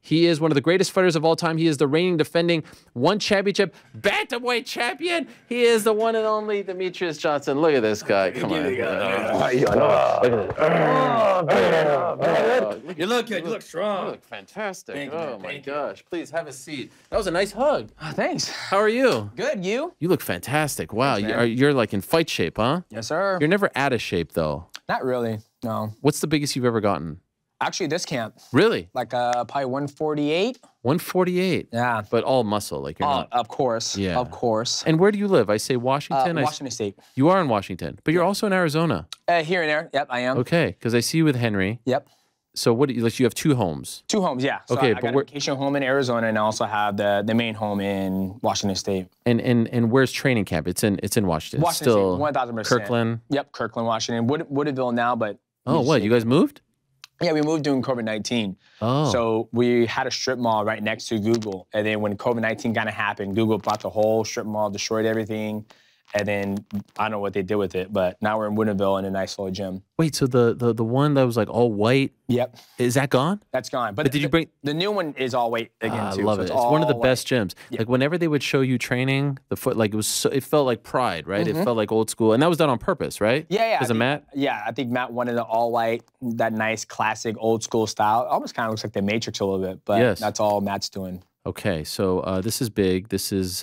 He is one of the greatest fighters of all time. He is the reigning, defending, one championship bantamweight champion. He is the one and only Demetrious Johnson. Look at this guy. Come on. You look good. You look strong. You look fantastic. Thank you, oh, my gosh. Please have a seat. That was a nice hug. Thanks. How are you? Good. You? You look fantastic. Wow. Thanks, You're like in fight shape, huh? Yes, sir. You're never out of shape, though. Not really. No. What's the biggest you've ever gotten? Actually, this camp. Really? Like probably 148. 148? Yeah. But all muscle, like you're not. Of course. Yeah. Of course. And where do you live? I say Washington? Washington State. You are in Washington, but you're also in Arizona. Here and there. Yep, I am. Okay, because I see you with Henry. Yep. So what? You have 2 homes. 2 homes, yeah. So okay, I got a vacation home in Arizona, and I also have the main home in Washington State. And where's training camp? It's in Washington. Washington Still State, 1,000%. Kirkland. Yep, Kirkland, Washington. Woodville now, but. Oh, what? You guys moved? Yeah, we moved during COVID-19. Oh. So we had a strip mall right next to Google. And then when COVID-19 kind of happened, Google bought the whole strip mall, destroyed everything. And then I don't know what they did with it, but now we're in Woodville in a nice little gym. Wait, so the one that was like all white? Yep. Is that gone? That's gone. But did you bring the new one is all white again too. I love so it. It's one of the best gyms. Yeah. Like whenever they would show you training, the foot like it felt like pride, right? It felt like old school, and that was done on purpose, right? Yeah, yeah. Because of Matt. Yeah, I think Matt wanted the all white, that nice classic old school style. It almost kind of looks like the Matrix a little bit, but that's all Matt's doing. Okay, so this is big. This is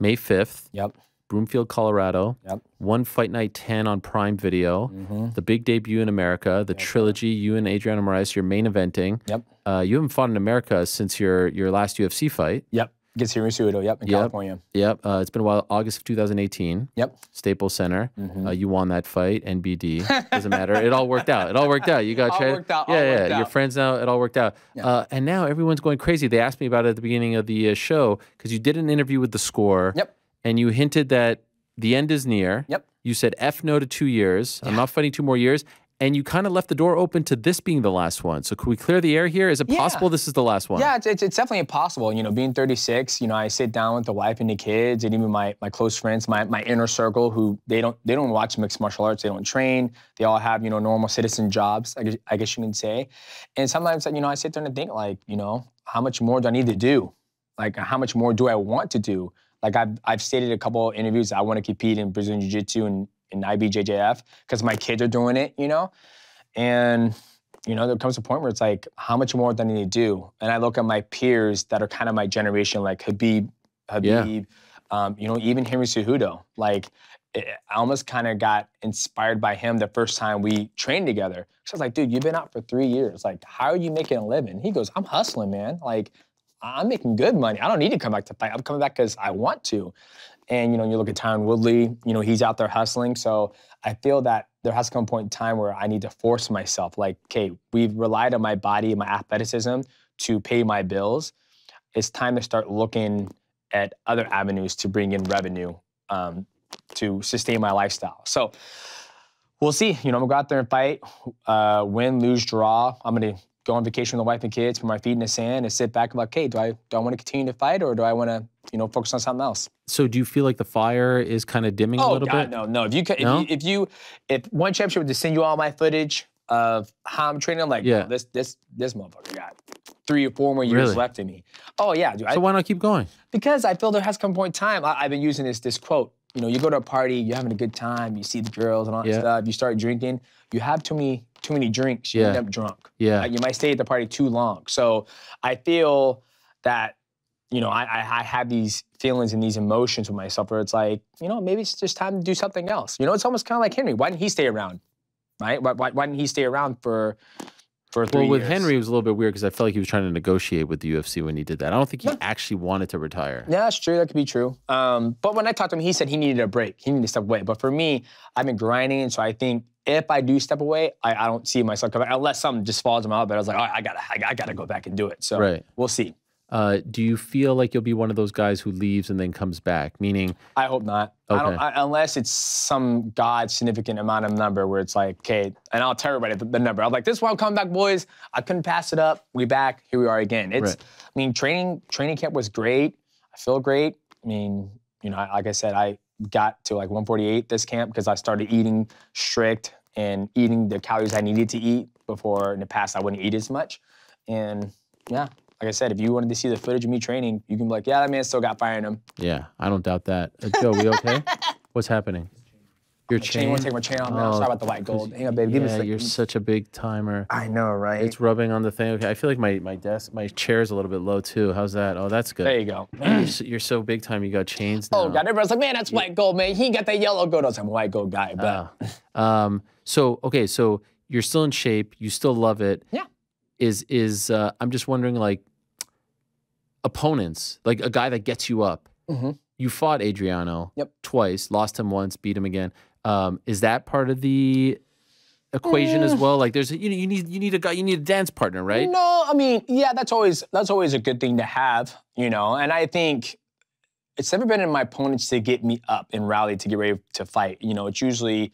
May 5th. Yep. Broomfield, Colorado. Yep. One Fight Night 10 on Prime Video. The big debut in America. The trilogy. You and Adriano Moraes, your main eventing. Yep. You haven't fought in America since your last UFC fight. Yep. Against Hiroshima, yep, in California. Yep. It's been a while. August of 2018. Yep. Staples Center. You won that fight. NBD. Doesn't matter. It all worked out. It all worked out. You got all worked out. Yeah. You're friends now. It all worked out. Yeah. And now everyone's going crazy. They asked me about it at the beginning of the show because you did an interview with The Score. Yep. And you hinted that the end is near. Yep. You said F no to 2 years. I'm not fighting 2 more years. And you kind of left the door open to this being the last one. So could we clear the air here? Is it possible this is the last one? Yeah, it's definitely possible. You know, being 36, you know, I sit down with the wife and the kids and even my close friends, my inner circle who they don't watch mixed martial arts. They don't train. They all have, you know, normal citizen jobs, I guess you can say. And sometimes, you know, I sit there and think like, you know, how much more do I need to do? Like, how much more do I want to do? Like I've stated a couple of interviews, I want to compete in Brazilian Jiu-Jitsu and in IBJJF because my kids are doing it, you know? And, you know, there comes a point where it's like, how much more do I need to do? And I look at my peers that are kind of my generation, like Habib, you know, even Henry Cejudo. Like, I almost kind of got inspired by him the first time we trained together. So I was like, dude, you've been out for 3 years. Like, how are you making a living? He goes, I'm hustling, man. Like, I'm making good money. I don't need to come back to fight. I'm coming back because I want to. And, you know, you look at Tyron Woodley, you know, he's out there hustling. So I feel that there has to come a point in time where I need to force myself. Like, okay, we've relied on my body and my athleticism to pay my bills. It's time to start looking at other avenues to bring in revenue to sustain my lifestyle. So we'll see. You know, I'm going to go out there and fight, win, lose, draw. I'm going to go on vacation with the wife and kids, put my feet in the sand, and sit back and be like, hey, do I want to continue to fight or do I want to, you know, focus on something else? So do you feel like the fire is kind of dimming a little bit? No. If one championship would to send you all my footage of how I'm training, I'm like, yeah, this motherfucker got 3 or 4 more years left in me. Oh yeah, dude. So why not keep going? Because I feel there has come a point in time. I've been using this quote. You know, you go to a party, you're having a good time, you see the girls and all that stuff, you start drinking, you have too many drinks, you end up drunk. Yeah. You might stay at the party too long. So I feel that, you know, I have these feelings and these emotions with myself where it's like, you know, maybe it's just time to do something else. You know, it's almost kind of like Henry. Why didn't he stay around, right? Why didn't he stay around for 3 years? Well, with Henry, it was a little bit weird because I felt like he was trying to negotiate with the UFC when he did that. I don't think he actually wanted to retire. Yeah, that's true. That could be true. But when I talked to him, he said he needed a break. He needed to step away. But for me, I've been grinding, so I think if I do step away, I don't see myself coming back unless something just falls in my heart. But I was like, all right, I gotta go back and do it. So we'll see. Do you feel like you'll be one of those guys who leaves and then comes back? Meaning, I hope not. Okay. Unless it's some God significant amount of number where it's like, okay, and I'll tell everybody the number. I'm like, this is why I'm coming back, boys. I couldn't pass it up. We back. Here we are again. I mean, training camp was great. I feel great. I mean, you know, like I said, I got to like 148 this camp because I started eating strict and eating the calories I needed to eat before in the past I wouldn't eat as much. And yeah. like I said, if you wanted to see the footage of me training, you can be like, yeah, that man still got fire in him. Yeah, I don't doubt that. Joe, we okay? What's happening? Your chain? You want to take my chain off now? Sorry about the white gold. Hang on, baby. Give me a second. You're such a big timer. I know, right? It's rubbing on the thing. Okay, I feel like my chair's a little bit low too. How's that? Oh, that's good. There you go. Man, you're so big time. You got chains now. Oh God, everyone's like, man, that's white gold, man. He got that yellow gold. I was like, I'm a white gold guy, but. So you're still in shape. You still love it. Yeah. I'm just wondering, like, opponents, like a guy that gets you up. Mm-hmm. You fought Adriano. Yep. Twice, lost him once, beat him again. Is that part of the equation as well? Like, there's you need a guy, you need a dance partner, right? No, I mean, yeah, that's always a good thing to have, you know. And I think it's never been in my opponents to get me up and rally to get ready to fight. You know, it's usually,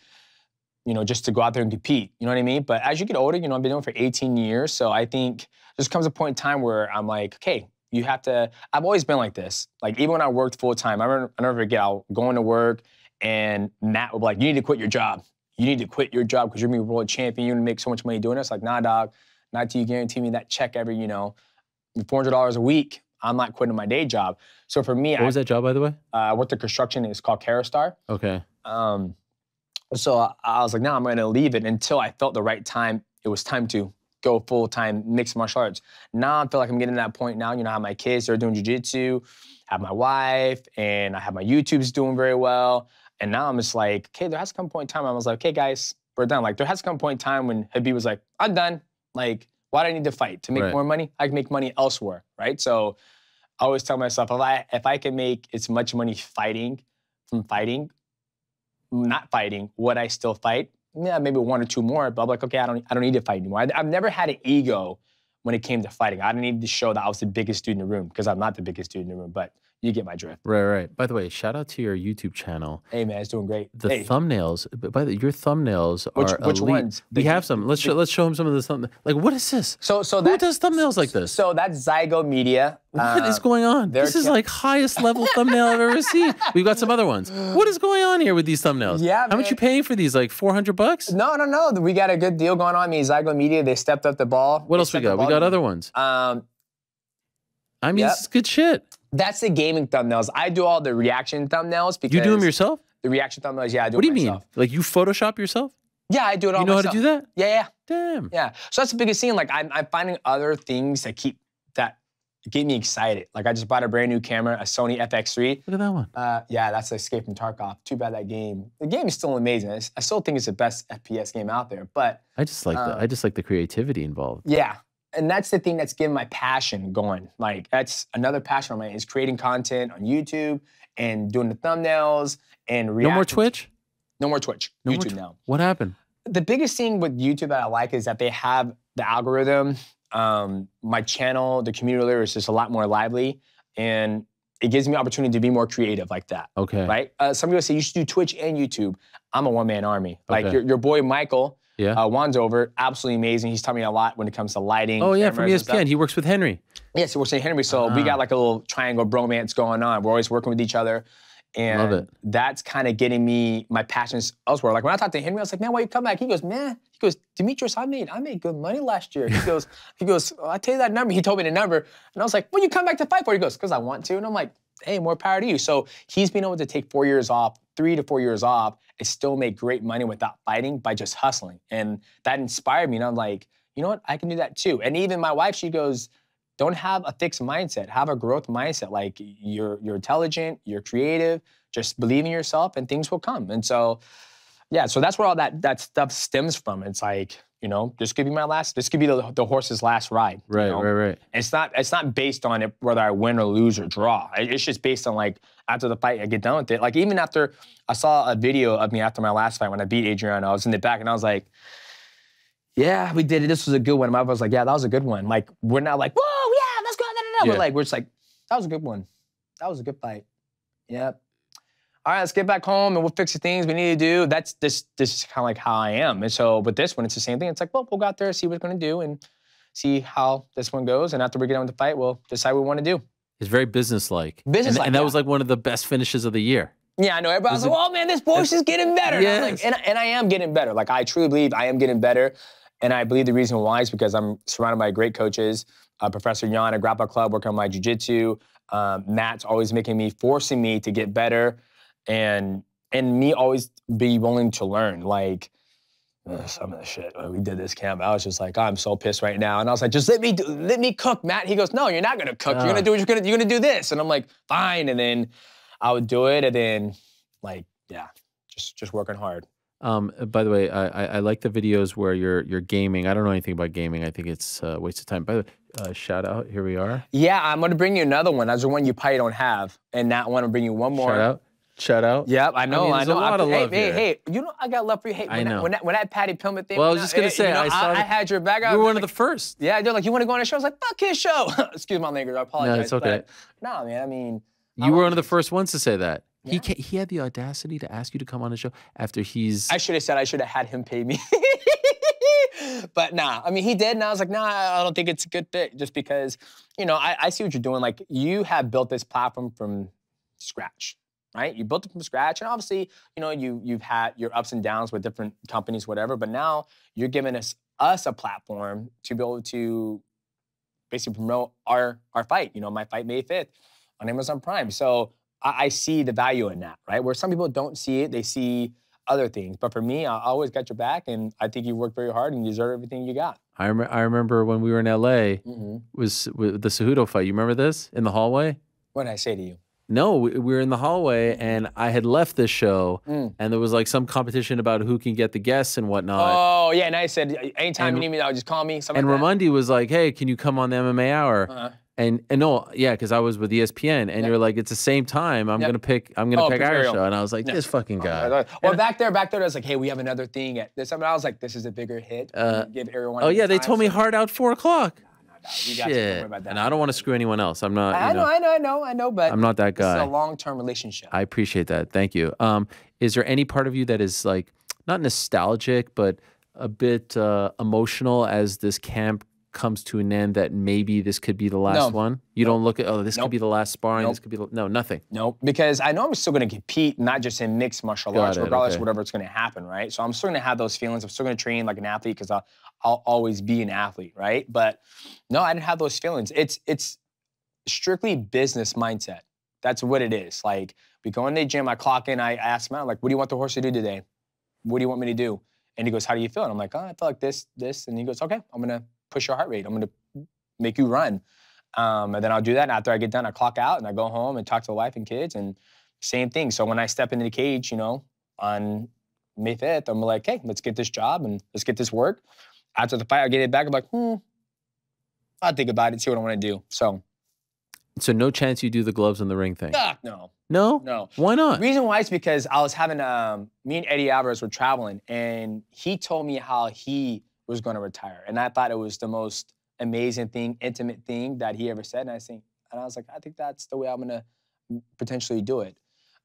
you know, just to go out there and compete. You know what I mean? But as you get older, you know, I've been doing it for 18 years, so I think there comes a point in time where I'm like, okay, you have to. I've always been like this. Like even when I worked full time, I never forget. I'll go into work and Matt would be like, "You need to quit your job. You need to quit your job because you're gonna be world champion. You're gonna make so much money doing this." Like, nah, dog. Not till you guarantee me that check every, you know, $400 a week. I'm not quitting my day job. So for me, what was that job, by the way? I worked at construction. It's called Kerastar. Okay. So I was like, no, I'm gonna leave it until I felt the right time. It was time to go full-time mixed martial arts. Now I feel like I'm getting to that point now. You know, I have my kids, they're doing jiu-jitsu, I have my wife, and I have my YouTube's doing very well. And now I'm just like, okay, there has to come a point in time I was like, okay, guys, we're done. Like, there has to come a point in time when Habib was like, I'm done. Like, why do I need to fight? To make more money? I can make money elsewhere, right? So I always tell myself, if I can make as much money fighting from fighting, not fighting, would I still fight? Yeah, maybe one or two more, but I'm like, okay, I don't need to fight anymore. I've never had an ego when it came to fighting. I didn't need to show that I was the biggest dude in the room because I'm not the biggest dude in the room, but you get my drift. Right. By the way, shout out to your YouTube channel. Hey man, it's doing great. The thumbnails, your thumbnails are which elite. ones? We have some. Let's show him some of the thumbnails. Like, what is this? So who does thumbnails like this? So that's Zygo Media. What is going on? This is like highest level thumbnail I've ever seen. We've got some other ones. What is going on here with these thumbnails? Yeah, How much you paying for these? Like $400? No. We got a good deal going on. I mean, Zygo Media, they stepped up the ball. What else we got? We got other ones. I mean, this is good shit. That's the gaming thumbnails. I do all the reaction thumbnails because... You do them yourself? The reaction thumbnails, yeah, I do What do you myself. mean? Like you Photoshop yourself? Yeah, I do it all myself. You know how to do that? Yeah. Damn. Yeah. So that's the biggest thing. Like I'm finding other things that get me excited. Like I just bought a brand new camera, a Sony FX3. Look at that one. Yeah, that's Escape from Tarkov. Too bad that game. The game is still amazing. I still think it's the best FPS game out there. But I just like the creativity involved. Yeah. And that's the thing that's getting my passion going. Like that's another passion of mine is creating content on YouTube and doing the thumbnails and reacting. No more Twitch? No more Twitch. YouTube now. What happened? The biggest thing with YouTube that I like is that they have the algorithm. My channel, the community there is just a lot more lively, and it gives me opportunity to be more creative like that. Okay. Right? Some people say you should do Twitch and YouTube. I'm a one-man army. Like your boy Michael, Wandover, absolutely amazing. He's taught me a lot when it comes to lighting. Oh yeah, from ESPN. He works with Henry. Yes, he works with Henry. So we got like a little triangle bromance going on. We're always working with each other. And love it. That's kind of getting me my passions elsewhere. Like when I talked to Henry, I was like, man, why you come back? He goes, Demetrious, I made good money last year. He goes, I'll tell you that number. He told me the number. And I was like, well, you come back to fight for? He goes, because I want to. And I'm like, hey, more power to you. So he's been able to take 4 years off, 3 to 4 years off, and still make great money without fighting by just hustling. And that inspired me. And I'm like, you know what? I can do that too. And even my wife, she goes, don't have a fixed mindset. Have a growth mindset. Like you're intelligent, you're creative, just believe in yourself and things will come. And so, yeah, so that's where all that stuff stems from. It's like, you know, this could be the horse's last ride. Right, you know? right. And it's not based on whether I win or lose or draw. It's just based on like, after the fight, I get done with it. Like even after, I saw a video of me after my last fight when I beat Adriano, I was in the back and I was like, yeah, we did it. This was a good one. My wife was like, yeah, that was a good one. Like, we're not like, whoa, yeah, let's go. Yeah. We're like, we're just like, that was a good one. That was a good fight. Yep. All right, let's get back home and we'll fix the things we need to do. This is kind of like how I am. And so with this one, it's the same thing. It's like, well, we'll go out there, see what we're going to do and see how this one goes. And after we get done with the fight, we'll decide what we want to do. It's very businesslike. Businesslike, and that was like one of the best finishes of the year. Yeah, I know. Everybody was like, oh man, this voice is getting better. Yes. And I am getting better. Like I truly believe I am getting better. And I believe the reason why is because I'm surrounded by great coaches. Professor Jan at Grapple Club working on my jiu-jitsu. Matt's always forcing me to get better, and me always be willing to learn. Like some of the shit when we did this camp, I was just like, oh, I'm so pissed right now, and I was like, just let me cook, Matt. He goes, no, you're not gonna cook. You're gonna do what you're gonna do this, and I'm like, fine. And then I would do it, and then like, yeah, just working hard. By the way, I like the videos where you're gaming. I don't know anything about gaming. I think it's a waste of time. By the way, shout out. Here we are. Yeah, I'm gonna bring you another one. That's the one you probably don't have, and that one will bring you one more. Shout out. Yep, I know. There's a lot of love here. Hey, you know I got love for you. Hey, I know. When that Patty Pillman thing. Well, I was just gonna say, I had your back. You were one of the first. Yeah, they're like, you want to go on a show? I was like, fuck his show. Excuse my language. I apologize. No, it's okay. No, man. I mean, you were one of the first ones to say that. Yeah. He had the audacity to ask you to come on the show after he's. I should have had him pay me. But nah, I mean, he did, and I was like, nah, I don't think it's a good fit, just because, you know, I see what you're doing. Like, you have built this platform from scratch, right? You built it from scratch, and obviously, you know, you've had your ups and downs with different companies, whatever, but now you're giving us a platform to be able to basically promote our fight. You know, my fight May 5th on Amazon Prime. So I see the value in that, right? Where some people don't see it, they see other things. But for me, I always got your back, and I think you worked very hard and you deserve everything you got. I remember when we were in LA, was with the Cejudo fight. You remember this in the hallway? What did I say to you? No, we were in the hallway, and I had left this show, and there was like some competition about who can get the guests and whatnot. Oh, yeah, and I said, anytime you need me, just call me. And like Raimondi was like, hey, can you come on the MMA Hour? And no, yeah, because I was with ESPN, and you're like, it's the same time. I'm gonna pick our show, and I was like, this fucking guy. Well, back there, I was like, hey, we have another thing at this. I was like, this is a bigger hit. Give everyone. Oh yeah, they told me hard out 4 o'clock. Shit. And I don't want to screw anyone else. I'm not. I know, but I'm not that guy. It's a long-term relationship. I appreciate that. Thank you. Is there any part of you that is like not nostalgic, but a bit emotional as this camp comes to an end, that maybe this could be the last one? You don't look at, oh, this could be the last sparring. This could be nothing. Nope, because I know I'm still going to compete, not just in mixed martial arts, regardless of whatever it's going to happen, right? So I'm still going to have those feelings. I'm still going to train like an athlete, because I'll always be an athlete, right? But no, I didn't have those feelings. It's strictly business mindset. That's what it is. Like, we go in the gym, I clock in, I ask him out, like, what do you want the horse to do today? What do you want me to do? And he goes, how do you feel? And I'm like, oh, I feel like this. And he goes, okay, I'm going to push your heart rate. I'm going to make you run. And then I'll do that. And after I get done, I clock out and I go home and talk to the wife and kids, and same thing. So when I step into the cage, you know, on May 5th, I'm like, hey, let's get this job and let's get this work. After the fight, I get it back. I'm like, I'll think about it, see what I want to do. So no chance you do the gloves in the ring thing? No. No? No. Why not? The reason why is because I was having, me and Eddie Alvarez were traveling, and he told me how he was going to retire. And I thought it was the most amazing thing, intimate thing that he ever said. And I was like, I think that's the way I'm going to potentially do it.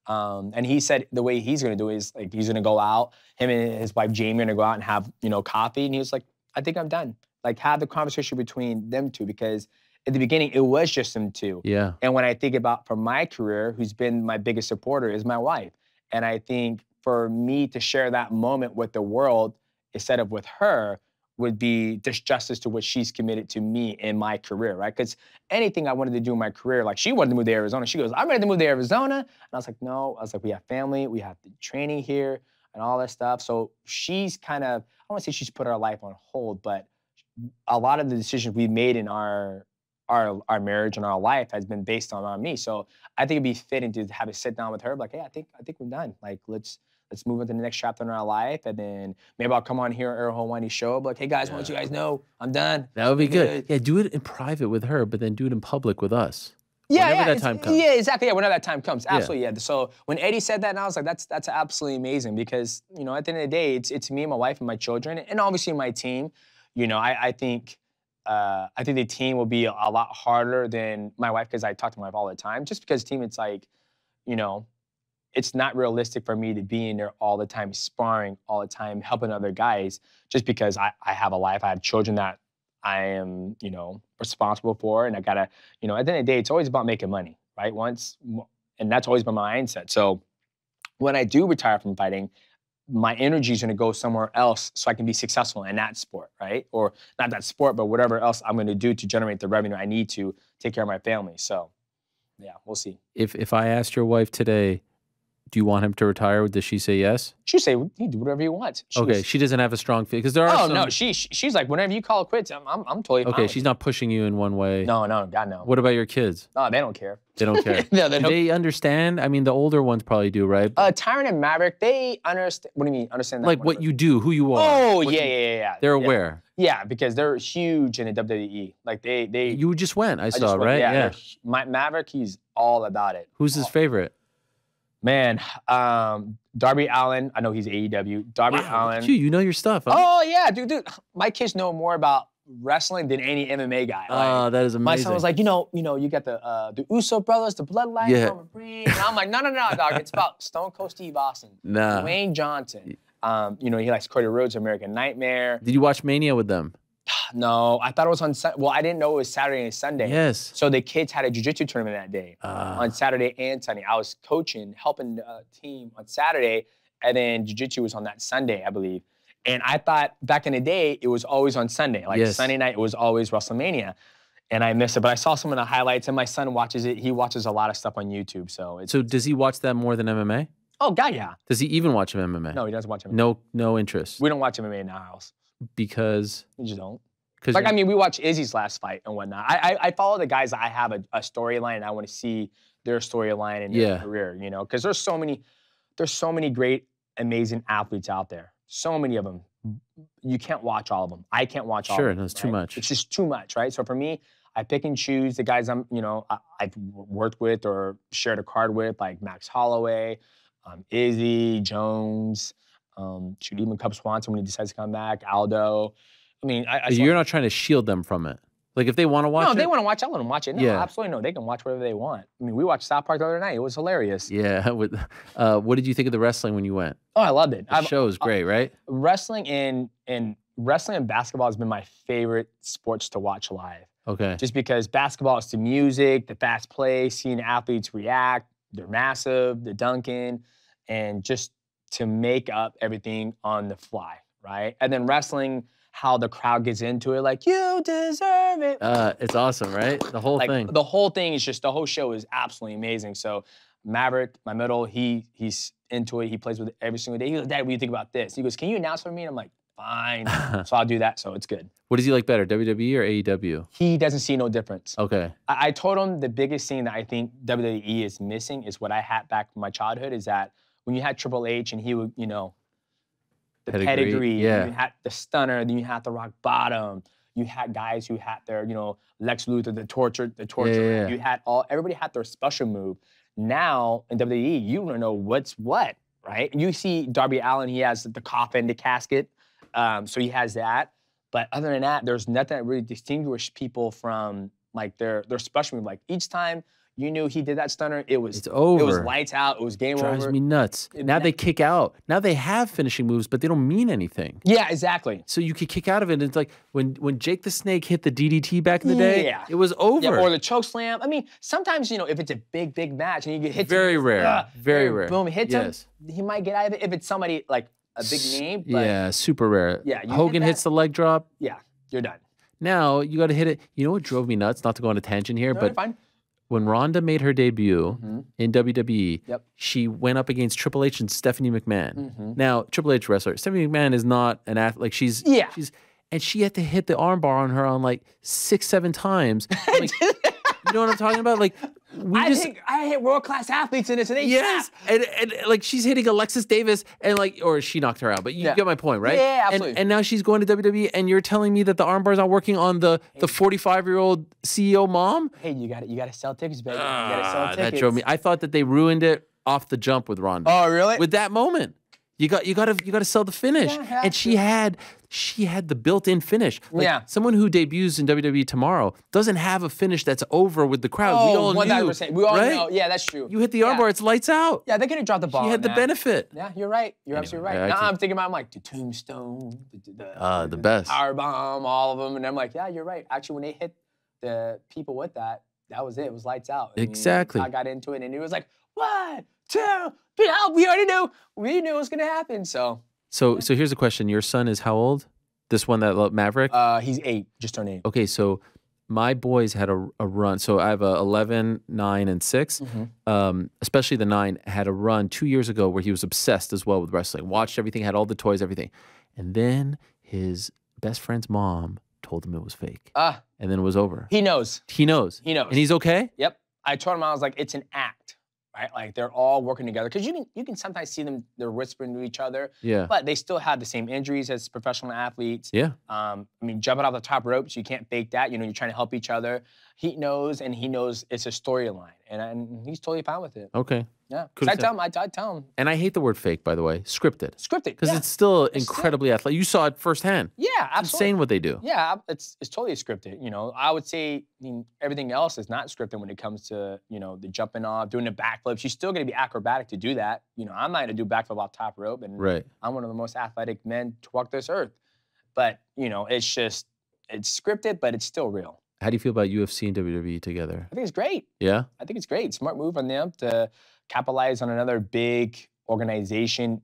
And he said the way he's going to do it is, like, he's going to go out, him and his wife Jamie are going to go out and have, you know, coffee. And he was like, I think I'm done. Like, have the conversation between them two, because at the beginning, it was just them two. Yeah. And when I think about from my career, who's been my biggest supporter is my wife. And I think for me to share that moment with the world instead of with her would be disjustice to what she's committed to me in my career, right? Because anything I wanted to do in my career, like, she wanted to move to Arizona. She goes, I'm ready to move to Arizona. And I was like, no. I was like, we have family, we have the training here and all that stuff. So she's kind of, I don't want to say she's put our life on hold, but a lot of the decisions we made in our marriage and our life has been based on me. So I think it'd be fitting to have a sit down with her, like, hey, I think we're done. Like, let's move into the next chapter in our life, and then maybe I'll come on here at Air Hawaii's show, like, hey guys, I want you guys know I'm done. That would be good. Yeah, do it in private with her, but then do it in public with us. Yeah, whenever that time comes. Yeah, exactly. Yeah, whenever that time comes, absolutely. Yeah. So when Eddie said that, and I was like, that's absolutely amazing, because, you know, at the end of the day, it's me and my wife and my children, and obviously my team. You know, I think the team will be a lot harder than my wife, because I talk to my wife all the time. Just because team, it's like, you know, it's not realistic for me to be in there all the time, sparring all the time, helping other guys, just because I have a life, I have children that I am, you know, responsible for, and I gotta, you know, at the end of the day, it's always about making money, right? And that's always been my mindset. So when I do retire from fighting, my energy is going to go somewhere else so I can be successful in that sport, right? Or not that sport, but whatever else I'm going to do to generate the revenue I need to take care of my family. So, yeah, we'll see. If I asked your wife today, do you want him to retire? Does she say yes? She'd say, he do whatever he wants. Okay, she doesn't have a strong feeling because there are. Oh no, she's like, whenever you call it quits, I'm totally fine. Okay, she's not pushing you in one way. No, God no. What about your kids? No, they don't care. They don't care. No, do they understand? I mean, the older ones probably do, right? Tyrant and Maverick, they understand. What do you mean understand that? Like what you do, who you are. Oh yeah. They're aware. Yeah, because they're huge in the WWE. Like they. You just went. I saw, right? Yeah. My Maverick, he's all about it. Who's his favorite? Man, Darby Allin. I know he's AEW. Darby Allin. You know your stuff. Huh? Oh yeah, dude. My kids know more about wrestling than any MMA guy. Oh, that is amazing. My son was like, you know, you got the Uso brothers, the Bloodline, and I'm like, no, dog. It's about Stone Cold Steve Austin, Dwayne Johnson. He likes Cody Rhodes, American Nightmare. Did you watch Mania with them? No, I thought it was on Sunday. Well, I didn't know it was Saturday and Sunday. Yes. So the kids had a jiu-jitsu tournament that day on Saturday and Sunday. I was coaching, helping the team on Saturday, and then jiu-jitsu was on that Sunday, I believe. And I thought back in the day, it was always on Sunday. Like Sunday night, it was always WrestleMania. And I missed it, but I saw some of the highlights, and my son watches it. He watches a lot of stuff on YouTube. So does he watch that more than MMA? Oh, God, yeah. Does he even watch MMA? No, he doesn't watch MMA. No interest. We don't watch MMA in our house. Because? We just don't. Like, I mean, we watch Izzy's last fight and whatnot. I follow the guys that I have a storyline, and I want to see their storyline and their career, you know? Because there's so many great, amazing athletes out there. So many of them. You can't watch all of them. I can't watch all of them. Sure, that's too much. It's just too much, right? So for me, I pick and choose the guys I've worked with or shared a card with, like Max Holloway, Izzy, Jones, even Cub Swanson when he decides to come back, Aldo. I mean, you're not trying to shield them from it. Like if they want to watch it. No, if they want to watch, I let them watch it. No, absolutely no. They can watch whatever they want. I mean, we watched South Park the other night. It was hilarious. Yeah. What did you think of the wrestling when you went? Oh, I loved it. The show is great, right? Wrestling and basketball has been my favorite sports to watch live. Okay. Just because basketball is the music, the fast play, seeing athletes react, they're massive, they're dunking, and just to make up everything on the fly, right? And then wrestling, how the crowd gets into it, like, you deserve it. It's awesome, right? The whole thing. The whole thing is just, the whole show is absolutely amazing. So Maverick, my middle, he's into it. He plays with it every single day. He goes, Dad, what do you think about this? He goes, can you announce for me? And I'm like, fine. So I'll do that, so it's good. What does he like better, WWE or AEW? He doesn't see no difference. Okay. I told him the biggest thing that I think WWE is missing is what I had back from my childhood, is that when you had Triple H and he would, the pedigree, you had the stunner, then you had the rock bottom, you had guys who had their, Lex Luthor, the torture. You had everybody had their special move. Now in WWE, you don't know what's what, right? You see Darby Allin, he has the coffin, the casket, so he has that. But other than that, there's nothing that really distinguished people from like their special move. Like each time you knew he did that stunner, it's over. It was lights out. It was game over. Drives me nuts. Now they kick out. Now they have finishing moves, but they don't mean anything. Yeah, exactly. So you could kick out of it. And it's like when Jake the Snake hit the DDT back in the day, it was over. Yeah, or the choke slam. I mean, sometimes, if it's a big match and you get hit. Very rare. Very rare. Boom, hits him. He might get out of it if it's somebody like a big name. But yeah, super rare. Yeah, Hogan hits the leg drop. Yeah, you're done. Now you got to hit it. You know what drove me nuts? Not to go on a tangent here, but fine. When Ronda made her debut in WWE, she went up against Triple H and Stephanie McMahon. Now, Triple H wrestler, Stephanie McMahon is not an athlete. Like she's and she had to hit the armbar on her on like 6-7 times. Like, you know what I'm talking about? Like I hit world-class athletes in this, and they and like she's hitting Alexis Davis, and like, or she knocked her out, but you get my point, right? Yeah, absolutely. And now she's going to WWE, and you're telling me that the armbar's not working on the 45-year-old CEO mom? Hey, you got to sell tickets, baby. You got to sell tickets. That drove me. I thought that they ruined it off the jump with Ronda. Oh, really? With that moment. You got to sell the finish, and she had the built-in finish. Like, someone who debuts in WWE tomorrow doesn't have a finish that's over with the crowd. Oh, we all 100%. We all know. Yeah, that's true. You hit the armbar, it's lights out. Yeah, they could have dropped the ball. She had the benefit. Yeah, you're right. You're absolutely right. Now I'm thinking about the Tombstone, the best Powerbomb, all of them, and I'm like, yeah, you're right. Actually, when they hit the people with that was it. It was lights out. Exactly. I got into it, and it was like, 1, We already knew. We knew it was gonna happen. So here's a question. Your son is how old? This one that Maverick? He's 8, just turned 8. Okay, so my boys had a run. So I have a 11, 9, and 6. Especially the 9 had a run 2 years ago where he was obsessed as well with wrestling. Watched everything, had all the toys, everything. And then his best friend's mom told him it was fake. And then it was over. He knows. He knows. He knows. And he's okay? Yep. I told him, I was like, it's an act, right? Like they're all working together. Because you can sometimes see them, they're whispering to each other. Yeah. But they still have the same injuries as professional athletes. Yeah. I mean, jumping off the top ropes, you can't fake that. You know, you're trying to help each other. He knows, and he knows it's a storyline. And he's totally fine with it. Okay. Yeah. I tell him. And I hate the word fake, by the way. Scripted. Scripted. Because it's still incredibly athletic. You saw it firsthand. Yeah, absolutely. It's insane what they do. Yeah, it's totally scripted. You know, I would say, I mean, everything else is not scripted when it comes to, you know, the jumping off, doing the backflips. You're still going to be acrobatic to do that. You know, I'm not going to do backflip off top rope, and I'm one of the most athletic men to walk this earth. But, you know, it's scripted, but it's still real. How do you feel about UFC and WWE together? I think it's great. Yeah? I think it's great. Smart move on them to capitalize on another big organization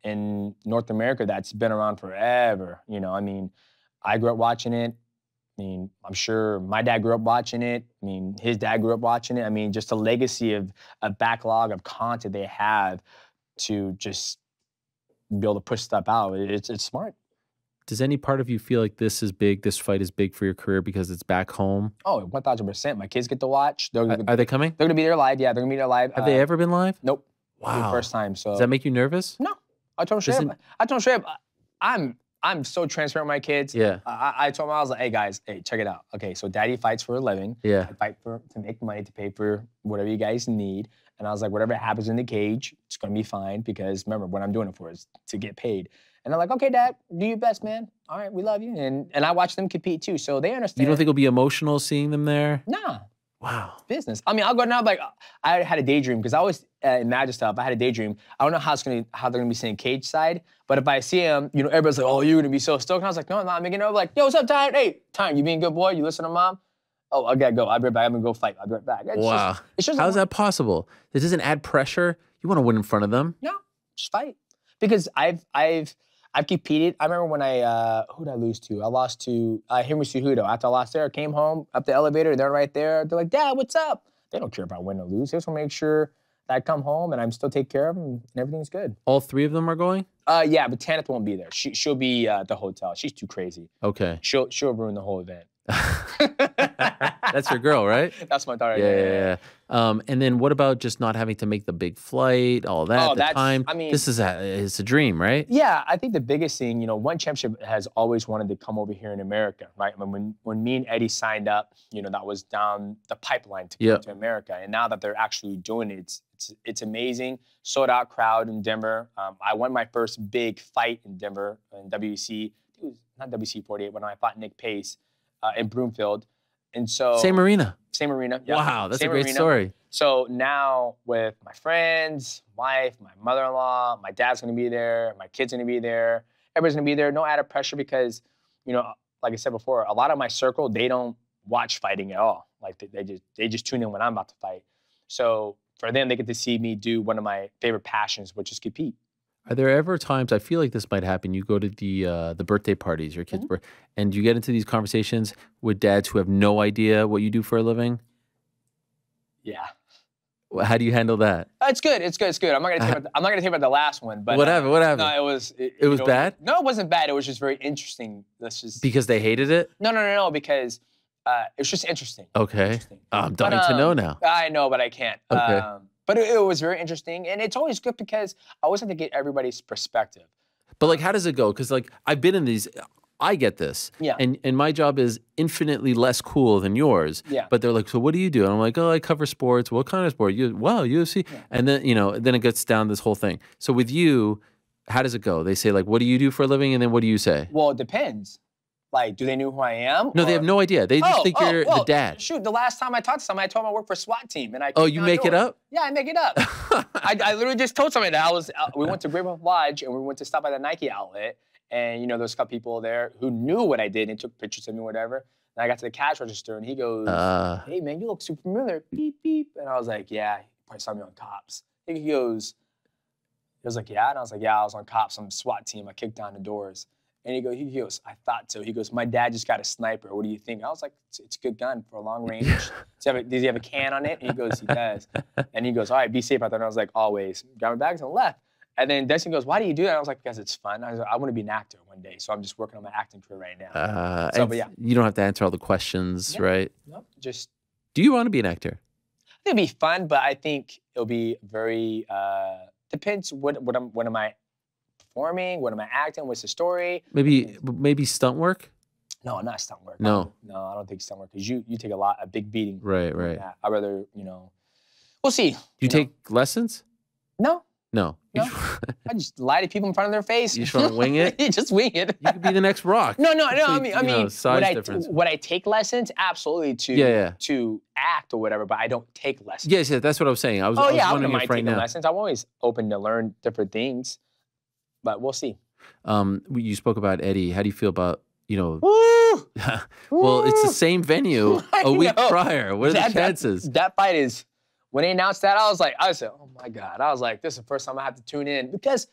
in North America that's been around forever. You know, I mean, I grew up watching it. I mean, I'm sure my dad grew up watching it. I mean, his dad grew up watching it. I mean, just a legacy of a backlog of content they have to just be able to push stuff out. It's smart. Does any part of you feel like this fight is big for your career because it's back home? Oh, 1,000%. My kids get to watch. Are they coming? They're going to be there live. Yeah, they're going to be there live. Have they ever been live? Nope. Wow. First time. So does that make you nervous? No. I told them straight up. I'm so transparent with my kids. Yeah. I told them, I was like, hey guys, check it out. Okay, so daddy fights for a living. Yeah. I fight to make money to pay for whatever you guys need. And I was like, whatever happens in the cage, it's gonna be fine, because remember, what I'm doing it for is to get paid. And they're like, okay, Dad, do your best, man. All right, we love you. And I watch them compete too, so they understand. You don't think it'll be emotional seeing them there? Nah. Wow. It's business. I mean, I'll go now, like, I had a daydream, because I always imagine stuff. I had a daydream. I don't know how they're gonna be saying cage side, but if I see them, you know, everybody's like, oh, you're gonna be so stoked. And I was like, no, I'm not making it. Like, yo, what's up, Ty? Hey, Ty, you being a good boy? You listen to Mom? Oh, I gotta go. I'll be right back. I'm gonna go fight. I'll be right back. Wow. How's that possible? This doesn't add pressure. You want to win in front of them? No, just fight. Because I've competed. I remember when who did I lose to? I lost to Henry Cejudo. After I lost there, I came home, up the elevator, they're right there. They're like, Dad, what's up? They don't care about win or lose. They just want to make sure that I come home and I'm still take care of them and everything's good. All 3 of them are going? Yeah, but Tanith won't be there. She'll be at the hotel. She's too crazy. Okay. She'll ruin the whole event. That's your girl, right? That's my daughter. Yeah. And then what about just not having to make the big flight, all that, the time? I mean, it's a dream, right? Yeah, I think the biggest thing, you know, One Championship has always wanted to come over here in America, right? I mean, when me and Eddie signed up, you know, that was down the pipeline to come to America. And now that they're actually doing it, it's amazing. Sold out crowd in Denver. I won my first big fight in Denver in WC. It was not WC 48 when I fought Nick Pace in Broomfield. And so same arena. Same arena. Yeah. Wow, that's a great story. So now with my friends, wife, my mother-in-law, my dad's gonna be there, my kid's gonna be there, everybody's gonna be there. No added pressure because, you know, like I said before, a lot of my circle, they don't watch fighting at all. Like they just tune in when I'm about to fight. So for them, they get to see me do one of my favorite passions, which is compete. Are there ever times, I feel like this might happen, you go to the birthday parties, your kids' birthday, and you get into these conversations with dads who have no idea what you do for a living? Yeah. How do you handle that? It's good. It's good. It's good. I'm not gonna tell you about the last one, but what happened? What happened? No, it was bad. No, it wasn't bad. It was just very interesting. Because they hated it. No. Because it was just interesting. Okay. Interesting. I'm dying to know now. I know, but I can't. Okay. But it was very interesting, and it's always good because I always have to get everybody's perspective. But like, how does it go? Because like, I've been in these. I get this. Yeah. And my job is infinitely less cool than yours. Yeah. But they're like, so what do you do? And I'm like, oh, I cover sports. What kind of sport? Wow, UFC. Yeah. And then, you know, then it gets down this whole thing. So with you, how does it go? They say like, what do you do for a living? And then what do you say? Well, it depends. Like, do they know who I am? No, they have no idea. They just think you're the dad. Shoot, the last time I talked to somebody, I told them I work for a SWAT team. And you make it up? Yeah, I make it up. I literally just told somebody that we went to Great Wolf Lodge and we went to stop by the Nike outlet. And, you know, there's a couple people there who knew what I did and took pictures of me or whatever. And I got to the cash register and he goes, hey, man, you look super familiar. Beep, beep. And I was like, yeah, he probably saw me on Cops. He goes, yeah. And I was like, yeah, I was on cops, some SWAT team. I kicked down the doors. And he goes, I thought so. He goes, my dad just got a sniper. What do you think? I was like, it's a good gun for a long range. Does he have a can on it? And he goes, he does. And he goes, all right, be safe out there. And I was like, always. Got my bags and left. And then Dustin goes, why do you do that? I was like, because it's fun. I was like, I want to be an actor one day. So I'm just working on my acting career right now. But yeah. You don't have to answer all the questions, right? No, just. Do you want to be an actor? I think it'll be fun, but I think it'll be very, depends what am I performing? What am I acting? What's the story? Maybe stunt work? No, not stunt work. No. No, I don't think stunt work, because you take a big beating. Right. I'd rather, we'll see. Do you take lessons? No. No. I just lie to people in front of their face. You just want to wing it? You just wing it. You could be the next Rock. No. I mean, would I take lessons? Absolutely, to act or whatever, but I don't take lessons. Yes, that's what I was saying. I was wondering if right now. Lessons. I'm always open to learn different things, but we'll see. You spoke about Eddie. How do you feel about, Woo! Well, it's the same venue a week prior. What are the chances? That fight is. When they announced that, I said, oh my God. I was like, this is the first time I have to tune in, because.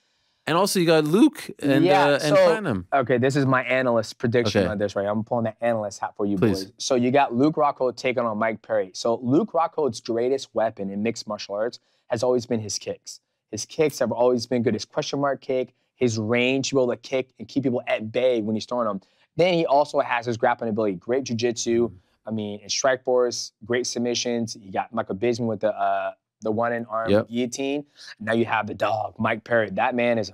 And also you got Luke and Platinum. Okay, this is my analyst prediction on this, right? I'm pulling the analyst hat for you boys. So you got Luke Rockhold taking on Mike Perry. So Luke Rockhold's greatest weapon in mixed martial arts has always been his kicks. His kicks have always been good. His question mark kick, his range to be able to kick and keep people at bay when he's throwing them. Then he also has his grappling ability, great jiu-jitsu. I mean, in strike force, great submissions. You got Michael Bisping with the one-in-arm guillotine. Now you have the dog, Mike Perry. That man is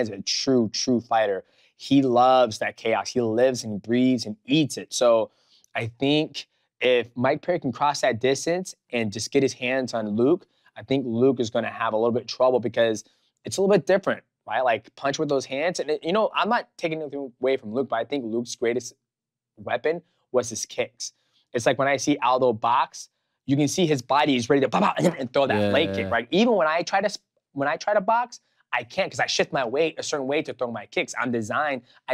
a true fighter. He loves that chaos. He lives and breathes and eats it. So I think if Mike Perry can cross that distance and just get his hands on Luke, I think Luke is going to have a little bit of trouble, because it's a little bit different, right? Like, punch with those hands. And, I'm not taking anything away from Luke, but I think Luke's greatest weapon was his kicks. It's like when I see Aldo box, you can see his body is ready to pop out and throw that leg kick, right? Even when I try to box, I can't, because I shift my weight a certain way to throw my kicks. I've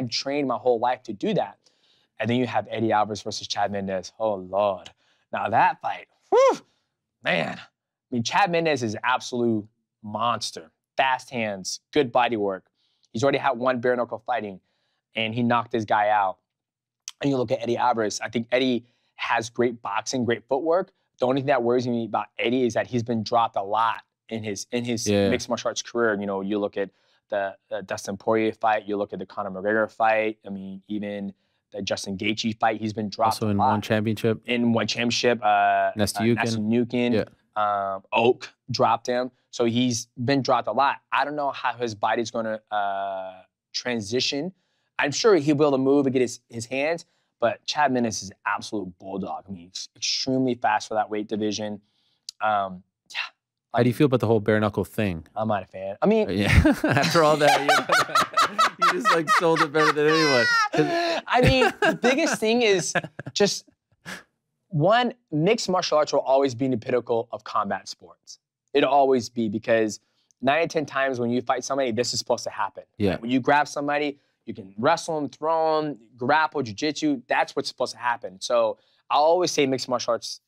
trained my whole life to do that. And then you have Eddie Alvarez versus Chad Mendes. Oh, Lord. Now that fight, whew, man. I mean, Chad Mendes is an absolute monster. Fast hands, good body work. He's already had one bare knuckle fighting, and he knocked this guy out. And you look at Eddie Alvarez, I think Eddie has great boxing, great footwork. The only thing that worries me about Eddie is that he's been dropped a lot in his mixed martial arts career. You look at the Dustin Poirier fight, you look at the Conor McGregor fight. I mean, even the Justin Gaethje fight, he's been dropped also in one championship. Nasunukin, Oak dropped him. So he's been dropped a lot. I don't know how his body's going to transition. I'm sure he'll be able to move and get his hands, but Chad Mendes is an absolute bulldog. I mean, he's extremely fast for that weight division. How do you feel about the whole bare knuckle thing? I'm not a fan. I mean, after all that, you just sold it better than anyone. I mean, the biggest thing is just one, mixed martial arts will always be the pinnacle of combat sports. It'll always be, because 9 out of 10 times when you fight somebody, this is supposed to happen. Yeah. When you grab somebody, you can wrestle them, throw them, grapple, jiu-jitsu. That's what's supposed to happen. So I always say mixed martial arts,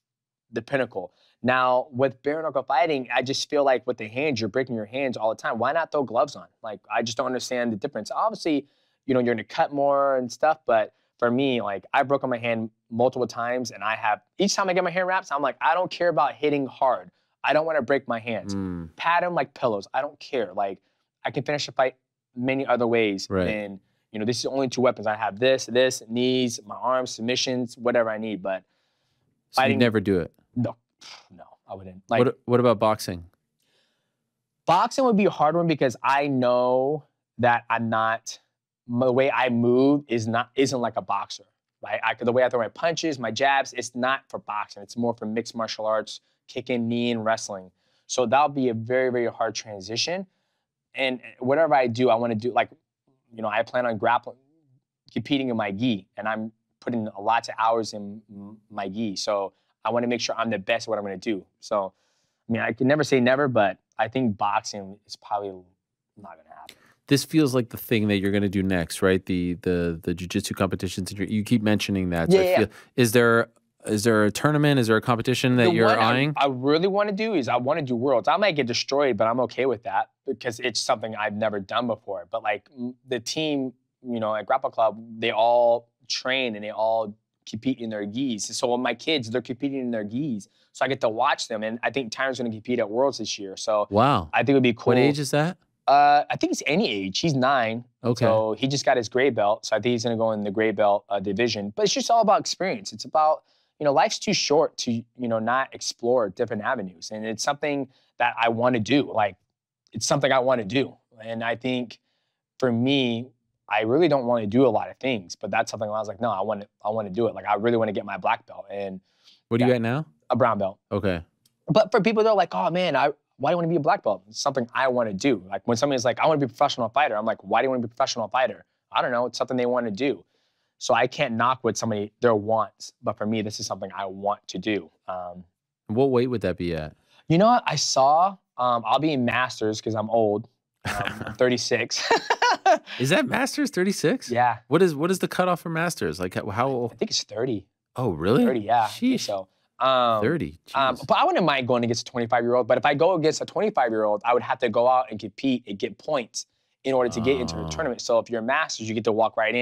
the pinnacle. Now, with bare knuckle fighting, I just feel like with the hands, you're breaking your hands all the time. Why not throw gloves on? Like, I just don't understand the difference. Obviously, you're going to cut more and stuff, but for me, like, I've broken my hand multiple times, and each time I get my hand wraps, I'm like, I don't care about hitting hard. I don't want to break my hands. Pat them like pillows. I don't care. Like, I can finish a fight many other ways. Right. And, this is the only two weapons. I have this, knees, my arms, submissions, whatever I need. But so you never do it? No, I wouldn't. Like, what about boxing? Boxing would be a hard one, because I know that the way I move isn't like a boxer, right? The way I throw my punches, my jabs, it's not for boxing. It's more for mixed martial arts, kicking, kneeing, wrestling. So that'll be a very, very hard transition. And whatever I do, I want to do, like, I plan on competing in my gi, and I'm putting lots of hours in my gi. So I want to make sure I'm the best at what I'm going to do. So, I mean, I can never say never, but I think boxing is probably not going to happen. This feels like the thing that you're going to do next, right? The jiu-jitsu competitions. You keep mentioning that. So Yeah. is there Is there a tournament? Is there a competition that you're eyeing? I really want to do is I want to do Worlds. I might get destroyed, but I'm okay with that because it's something I've never done before. But like the team, you know, at Grapple Club, they all train and they all compete in their gis. So my kids, they're competing in their gis. So I get to watch them. And I think Tyron's going to compete at Worlds this year. So wow. I think it would be cool. What age is that? I think it's any age. He's 9. Okay. So he just got his gray belt. So I think he's going to go in the gray belt division. But it's just all about experience. It's about, you know, life's too short to, you know, not explore different avenues. And it's something that I want to do. Like, it's something I want to do. And I think for me, I really don't want to do a lot of things. But that's something I was like, no, I want to do it. Like, I really want to get my black belt. And what are you at now? A brown belt. Okay. But for people, they're like, oh, man, why do you want to be a black belt? It's something I want to do. Like when somebody's like, I want to be a professional fighter. I'm like, why do you want to be a professional fighter? I don't know. It's something they want to do. So I can't knock what somebody, their wants. But for me, this is something I want to do. What weight would that be at? You know what? I saw, I'll be in Masters because I'm old. I'm 36. Is that Masters 36? Yeah. What is the cutoff for Masters? Like how old? I think it's 30. Oh, really? 30, yeah. Sheesh. So. 30. But I wouldn't mind going against a 25-year-old. But if I go against a 25-year-old, I would have to go out and compete and get points in order to get into the tournament. So if you're a Masters, you get to walk right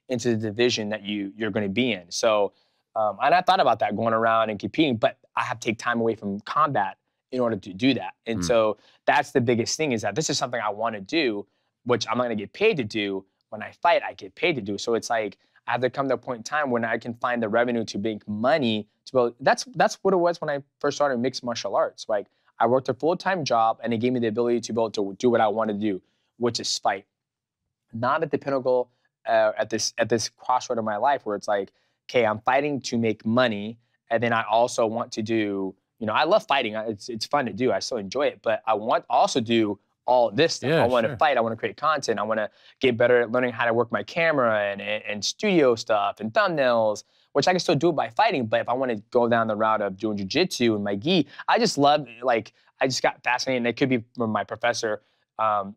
into the division that you're going to be in. So, and I thought about that going around and competing, but I have to take time away from combat in order to do that. And so that's the biggest thing is that this is something I want to do, which I'm not going to get paid to do. When I fight, I get paid to do. So it's like I have to come to a point in time when I can find the revenue to make money to build. That's what it was when I first started mixed martial arts. Like I worked a full-time job and it gave me the ability to be able to do what I want to do, which is fight. Now I'm at the pinnacle at this crossroad of my life where it's like, okay, I'm fighting to make money, and then I also want to do, you know, I love fighting. It's fun to do. I still enjoy it, but I want to also do all this stuff. Yeah, I want to fight. I want to create content. I want to get better at learning how to work my camera and studio stuff and thumbnails, which I can still do it by fighting. But if I want to go down the route of doing jiu-jitsu and my gi, I just love, like, I just got fascinated. And it could be from my professor,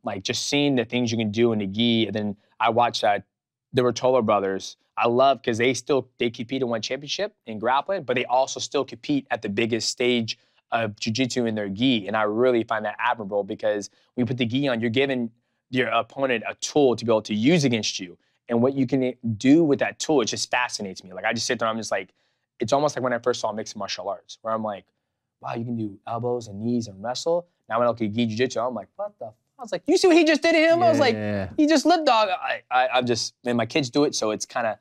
like just seeing the things you can do in the gi. And then I watched the Rotolo brothers. I love because they compete in one championship in grappling, but they also still compete at the biggest stage of jiu-jitsu in their gi. And I really find that admirable because when you put the gi on, you're giving your opponent a tool to be able to use against you. And what you can do with that tool, it just fascinates me. Like I just sit there, I'm just like, it's almost like when I first saw mixed martial arts, where I'm like, wow, you can do elbows and knees and wrestle. Now when I look at gi jiu-jitsu, I'm like, what the? I was like, you see what he just did to him? Yeah. I was like, he just lip dog. I'm just, man, my kids do it, so it's kind of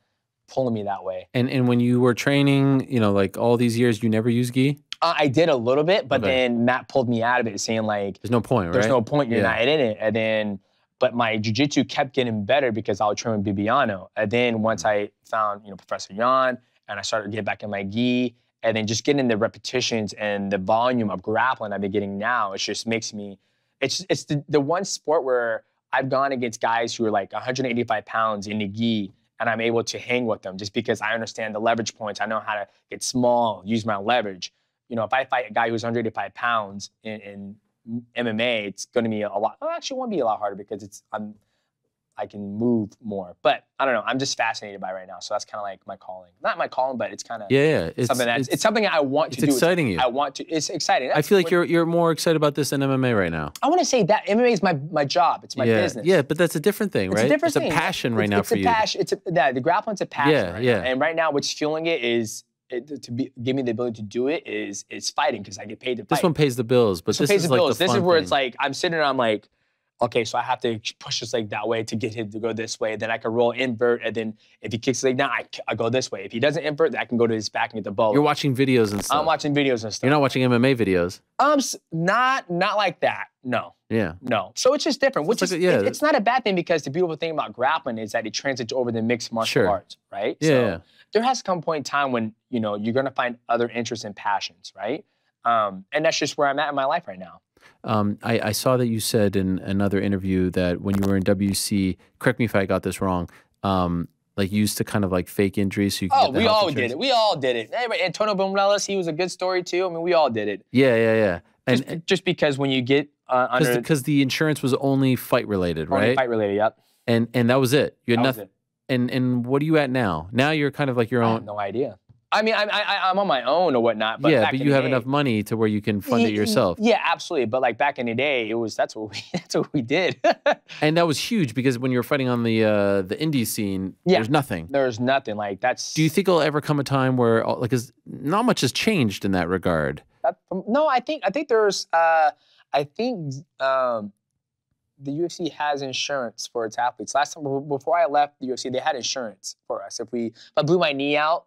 pulling me that way. And when you were training, you know, like all these years, you never used gi? I did a little bit, but then Matt pulled me out of it, saying like, there's no point, right? There's no point, you're not in it. And then, but my jiu-jitsu kept getting better because I would train with Bibiano. And then once I found, you know, Professor Jan, and I started to get back in my gi, and then just getting the repetitions and the volume of grappling I've been getting now, it just makes me, it's the one sport where I've gone against guys who are like 185 pounds in the gi, and I'm able to hang with them just because I understand the leverage points. I know how to get small, use my leverage. You know, if I fight a guy who's 185 pounds in MMA, it's going to be a lot. Well, actually, it won't be a lot harder because I can move more. But I don't know. I'm just fascinated by it right now. So that's kind of like my calling. Not my calling, but it's kind of something it's something I want to do. It's exciting you. I want to. It's exciting. I feel like you're more excited about this than MMA right now. I want to say that MMA is my job. It's my business. Yeah, but that's a different thing, right? It's a different thing. It's a passion right now for you. It's a passion. The grappling's a passion right now. And right now, what's fueling it is give me the ability to do it is fighting because I get paid to fight. This one pays the bills, but this is like the fun This is where thing. it's like I'm sitting there, I'm like, okay, so I have to push his leg that way to get him to go this way. Then I can roll invert, and then if he kicks his leg down, I go this way. If he doesn't invert, then I can go to his back and get the ball. You're watching videos and stuff. I'm watching videos and stuff. You're not watching MMA videos. Not like that. No. Yeah. No. So it's just different. Which it's not a bad thing because the beautiful thing about grappling is that it translates over the mixed martial arts, right? Yeah. So there has to come a point in time when you know you're gonna find other interests and passions, right? And that's just where I'm at in my life right now. I saw that you said in another interview that when you were in WC, correct me if I got this wrong, like you used to kind of like fake injuries so you could get the we health all insurance. did it. We all did it. Hey, Antonio Bombrellas, he was a good story too. I mean, we all did it. Yeah. And just because when you get under because the insurance was only fight related, right? Only fight related, yep. And that was it. You had that nothing. And what are you at now? Now you're kind of like your own. I have no idea. I mean, I'm on my own or whatnot. But yeah, but you have enough money to where you can fund it yourself. Yeah, absolutely. But like back in the day, that's what we did. And that was huge because when you were fighting on the indie scene, there's nothing. There's nothing. Like that's. Do you think there'll ever come a time where like, cause not much has changed in that regard? No, I think there's. I think the UFC has insurance for its athletes. Last time, before I left the UFC, they had insurance for us. If I blew my knee out,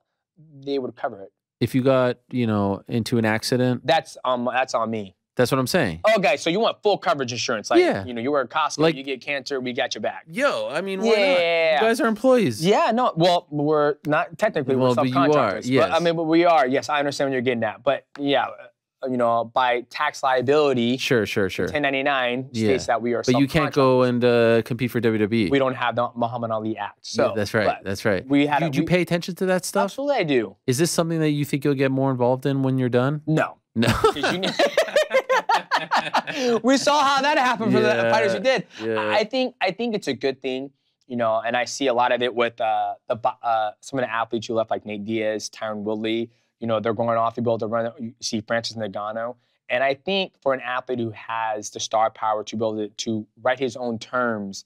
they would cover it. If you got, into an accident? That's on me. That's what I'm saying. Okay, so you want full coverage insurance. Like, you were a Costco, like, you get cancer, we got your back. Yo, I mean, why not? You guys are employees. Yeah, no, well, we're not technically, we're subcontractors. But you are, yes. But we are, yes, I understand what you're getting at. But yeah, by tax liability, sure. 1099 states that we are. But you can't go and compete for WWE. We don't have the Muhammad Ali Act. So that's right. That's right. Do you pay attention to that stuff? Absolutely, I do. Is this something that you think you'll get more involved in when you're done? No. No. We saw how that happened for the fighters who did. Yeah. I think it's a good thing, and I see a lot of it with some of the athletes who left, like Nate Diaz, Tyron Woodley. They're going off to be able to run. You see Francis Ngannou. And I think for an athlete who has the star power to be able to write his own terms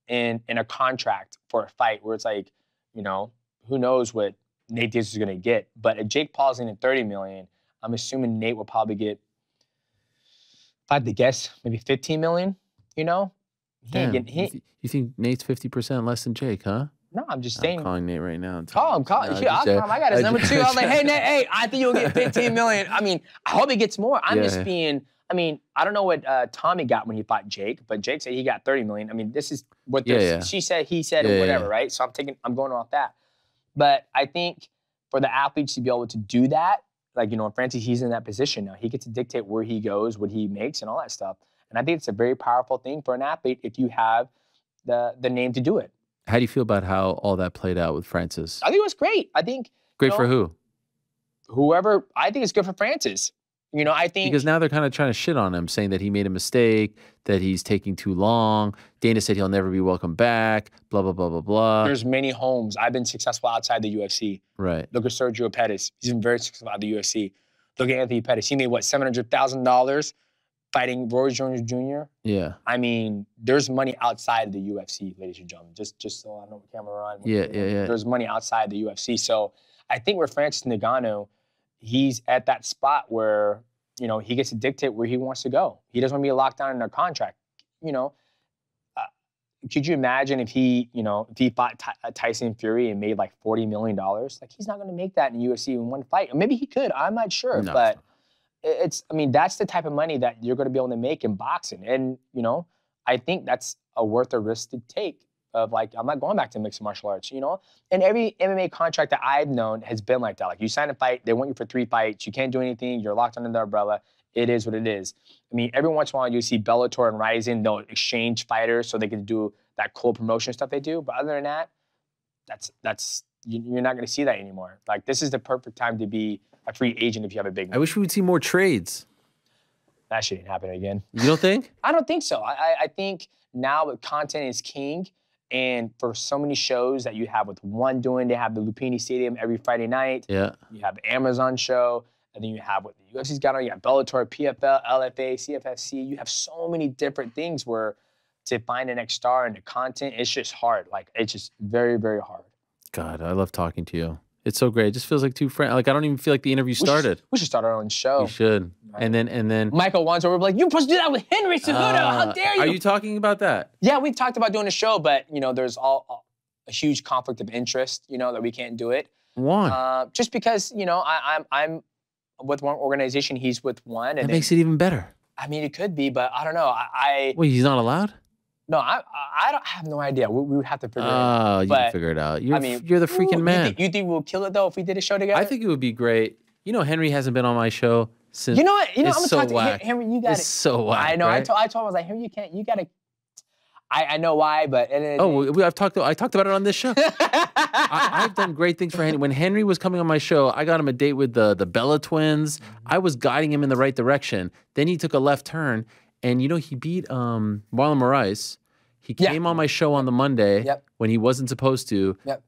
in a contract for a fight where it's like, who knows what Nate Diaz is going to get. But if Jake Paul's in at $30 million, I'm assuming Nate will probably get, if I had to guess, maybe $15 million, Damn, you think Nate's 50% less than Jake, huh? No, I'm just saying. I'm calling Nate right now. Call him. I got his number too. I was like, hey, Nate, I think you'll get $15 million. I mean, I hope he gets more. I'm just being, I don't know what Tommy got when he fought Jake, but Jake said he got $30 million. I mean, this is what she said, he said, or whatever, right? So I'm going off that. But I think for the athletes to be able to do that, like, Francis, he's in that position now. He gets to dictate where he goes, what he makes, and all that stuff. And I think it's a very powerful thing for an athlete if you have the name to do it. How do you feel about how all that played out with Francis? I think it was great. I think great for who? Whoever. I think it's good for Francis. I think because now they're kind of trying to shit on him, saying that he made a mistake, that he's taking too long. Dana said he'll never be welcome back. Blah blah blah blah blah. There's many homes. I've been successful outside the UFC. Right. Look at Sergio Pettis. He's been very successful out of the UFC. Look at Anthony Pettis. He made what, $700,000 fighting Roy Jones Jr. Yeah. I mean, there's money outside the UFC, ladies and gentlemen. Just so I know what camera we're on. Yeah. There's money outside the UFC. So I think with Francis Ngannou, he's at that spot where, he gets to dictate where he wants to go. He doesn't want to be locked down in a contract. Could you imagine if he fought Tyson Fury and made like $40 million? Like, he's not going to make that in UFC in one fight. Or maybe he could. I'm not sure. No. But that's the type of money that you're going to be able to make in boxing. And, I think that's worth a risk to take of, like, I'm not going back to mixed martial arts, And every MMA contract that I've known has been like that. Like, you sign a fight, they want you for 3 fights, you can't do anything, you're locked under the umbrella. It is what it is. I mean, every once in a while you see Bellator and Rising, they'll exchange fighters so they can do that cool promotion stuff they do. But other than that, you're not going to see that anymore. Like, this is the perfect time to be a free agent if you have a big name. I wish we would see more trades. That shit ain't happening again. You don't think? I don't think so. I think now with content is king, and for so many shows that you have with one doing, they have the Lupini Stadium every Friday night. Yeah. You have the Amazon show, and then you have what the UFC's got on. You have Bellator, PFL, LFA, CFFC. You have so many different things where to find the next star and the content, it's just hard. Like, it's just very, very hard. God, I love talking to you. It's so great. It just feels like two friends. Like, I don't even feel like the interview started. We should start our own show. We should. Right. And then Michael Wanzer, we're like, you're supposed to do that with Henry Cejudo. How dare you? Are you talking about that? Yeah, we've talked about doing a show, but there's a huge conflict of interest, that we can't do it. Why? Just because, I'm with one organization, he's with one. And that makes it even better. I mean, it could be, but I don't know. Wait, he's not allowed? No, I have no idea. We would have to figure it out. Oh, you can figure it out. You're the freaking man. You think we'll kill it, though, if we did a show together? I think it would be great. Henry hasn't been on my show since. You know what? I'm going to talk to Henry. You got it. It's so whack. I know. Right? I told him, I was like, Henry, you got to. I know why, but. I talked about it on this show. I've done great things for Henry. When Henry was coming on my show, I got him a date with the Bella twins. I was guiding him in the right direction. Then he took a left turn, and he beat Marlon Moraes. He came on my show on the Monday when he wasn't supposed to. Yep.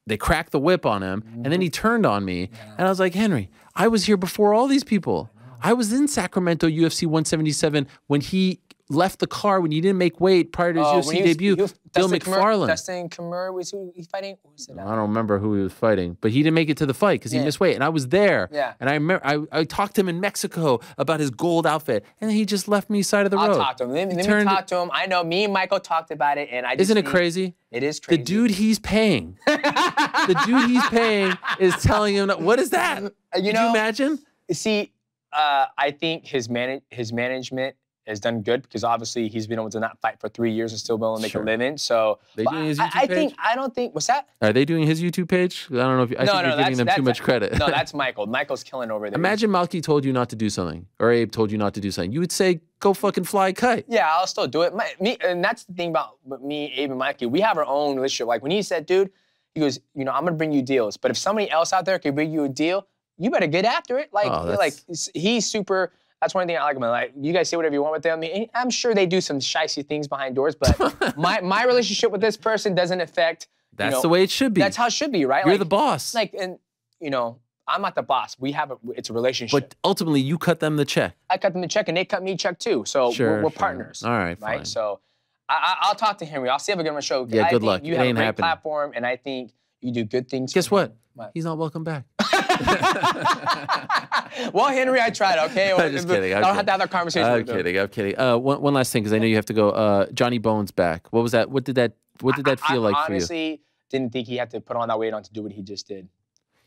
They cracked the whip on him, and then he turned on me. And I was like, Henry, I was here before all these people. I was in Sacramento UFC 177 when he left the car, when he didn't make weight prior to his UFC debut. Bill McFarland. Dustin Kimura, was who he's fighting? I don't remember who he was fighting, but he didn't make it to the fight because he missed weight. And I was there. Yeah. And I remember I talked to him in Mexico about his gold outfit, and then he just left me side of the road. I'll talk to him. Let me talk to him. I know me and Michael talked about it, and I just Isn't it crazy? It is crazy. The dude he's paying, is telling him, what is that? Can you imagine? See, I think his management has done good because obviously he's been able to not fight for 3 years and still be able to make a living. So they doing his YouTube page? I don't think. What's that? Are they doing his YouTube page? I don't know if I think you're giving them too much credit. No, that's Michael. Michael's killing over there. Imagine Malky told you not to do something, or Abe told you not to do something. You would say, "Go fucking fly a kite." Yeah, I'll still do it. And that's the thing about me, Abe, and Mikey. We have our own relationship. Like when he said, "Dude," he goes, "I'm gonna bring you deals, but if somebody else out there can bring you a deal, you better get after it." Like he's super. That's one thing I like about him. Like, you guys say whatever you want with them. I mean, I'm sure they do some shicey things behind doors, but my relationship with this person doesn't affect. That's the way it should be. That's how it should be, right? You're the boss. And I'm not the boss. It's a relationship. But ultimately, you cut them the check. I cut them the check, and they cut me a check too. So we're partners. All right, fine. Right. So I'll talk to Henry. I'll see if I get him a show. Yeah, good luck. You have a great platform, and I think you do good things. Guess what? He's not welcome back. Well, Henry, I tried, okay? I'm just kidding. I'll have to have that conversation with him. I'm kidding. One last thing, because I know you have to go. Johnny Bones back. What was that? What did that feel like for you? I honestly didn't think he had to put on that weight on to do what he just did.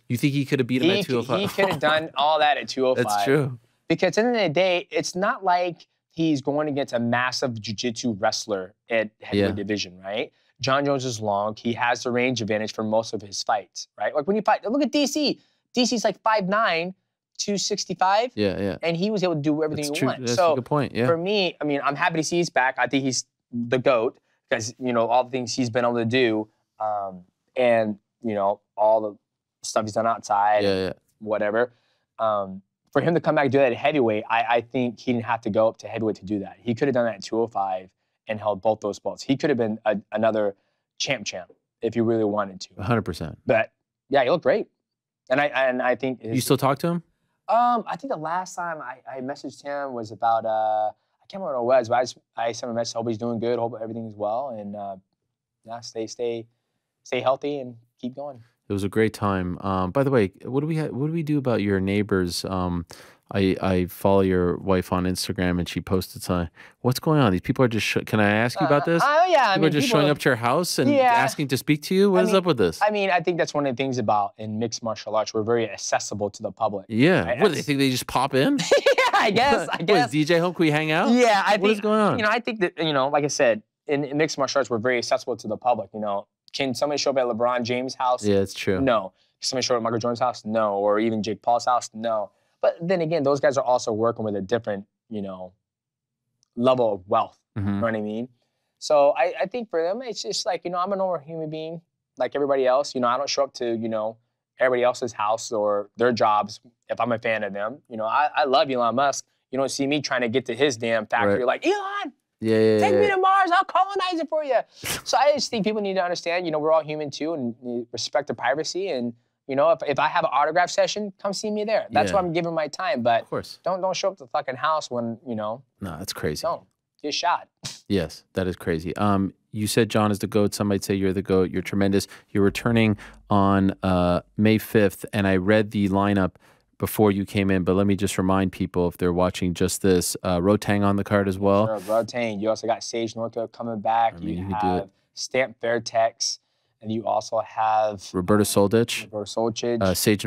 You think he could have beat him at 205? He could have done all that at 205. That's true. Because at the end of the day, it's not like he's going against a massive jiu-jitsu wrestler at heavyweight division, right? Jon Jones is long. He has the range advantage for most of his fights, right? Like when you fight, look at DC. DC's like 5'9", 265. Yeah. And he was able to do everything he wants. That's a good point, yeah. For me, I mean, I'm happy to see he's back. I think he's the GOAT because, all the things he's been able to do and, all the stuff he's done outside, whatever. For him to come back and do that at heavyweight, I think he didn't have to go up to heavyweight to do that. He could have done that at 205 and held both those belts. He could have been another champ if he really wanted to. 100%. But, yeah, he looked great. And I think... You still talk to him? I think the last time I messaged him was about... I can't remember what it was, but I sent him a message. Hope he's doing good. Hope everything's well. And, yeah, stay healthy and keep going. It was a great time. By the way, what do we do about your neighbors? I follow your wife on Instagram, and she posted something. What's going on? These people are just. Can I ask you about this? Yeah, people are just showing up to your house and asking to speak to you. What is up with this? I mean, I think that's one of the things about in mixed martial arts. We're very accessible to the public. Yeah. Right? What do they think? They just pop in? Yeah, I guess. What, is DJ home? Can we hang out? Yeah, I think. What is going on? I think that like I said, in mixed martial arts, we're very accessible to the public. Can somebody show up at LeBron James' house? Yeah, it's true. No. Can somebody show up at Michael Jordan's house? No. Or even Jake Paul's house? No. But then again, those guys are also working with a different, level of wealth. Mm-hmm. You know what I mean? So I think for them, it's just like, I'm a normal human being like everybody else. I don't show up to, everybody else's house or their jobs if I'm a fan of them. I love Elon Musk. You don't see me trying to get to his damn factory like, Elon, take me to Mars, I'll colonize it for you. So I just think people need to understand, we're all human too and respect their privacy. And, if I have an autograph session, come see me there. That's why I'm giving my time. But of course. Don't show up to the fucking house when, No, that's crazy. Don't. Get shot. Yes, that is crazy. You said Jon is the GOAT. Some might say you're the GOAT. You're tremendous. You're returning on May 5th, and I read the lineup before you came in, but let me just remind people if they're watching just this, Rotang on the card as well. Sure, Rotang. You also got Sage Northcutt coming back. You have Stamp Fairtex. And you also have... Roberto Soldic. Sage Northcutt. Sage